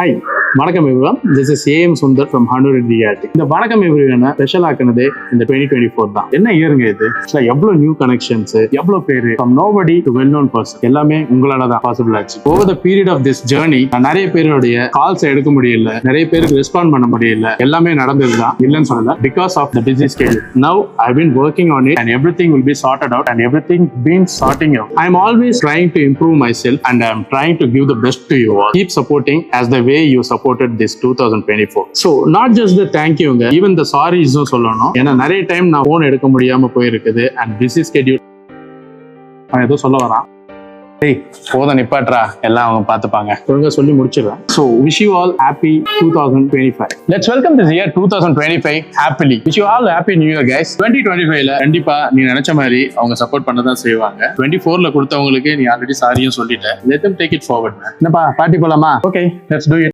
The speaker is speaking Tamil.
ஹாய், வணக்கம் everyone. This is AM Sundar from 100 reality. இந்த வணக்கம் எவ்ரிவனை ஸ்பெஷல் ஆக்குனது இந்த 2024 தான். என்ன இயருங்க இது? எவ்வளவு நியூ கனெக்ஷன்ஸ், எவ்வளவு பேரு from nobody to well known person, எல்லாமே உங்களால தான் பாசிபிள் ஆச்சு. Over the period of this journey நிறைய பேருடைய கால்ஸ் எடுக்க முடியல, நிறைய பேருக்கு ரெஸ்பாண்ட் பண்ண முடியல. எல்லாமே நடந்ததுதான், இல்லைன்னு சொல்லல. Because of the busy schedule. Now I been working on it and everything will be sorted out and everything been sorting out. I am always trying to improve myself and I am trying to give the best to you all. Keep supporting as the way you supported this 2024. So not just the thank you, even the sorries சொல்லணும். ஏன்னா நிறைய டைம் நான் போன் எடுக்க முடியாம போயிருக்குது and busy schedule. அவன் ஏதோ சொல்ல வரான். போதும் நிப்பாட்றா, எல்லாம் அவங்க பார்த்துப்பாங்க. ஒழுங்கா சொல்லி முடிச்சிடுறேன். So wish you all happy 2025. Let's welcome this year 2025 happily. Wish you all happy new year guys. 2025ல கண்டிப்பா நீ நினைச்ச மாதிரி அவங்க சப்போர்ட் பண்ணதான் செய்வாங்க. 24ல கொடுத்தவங்களுக்கு நீ ஆல்ரெடி சாரியும் சொல்லிட்ட. Let them take it forward. என்னப்பா பார்ட்டி போலாமா? Okay, let's do it.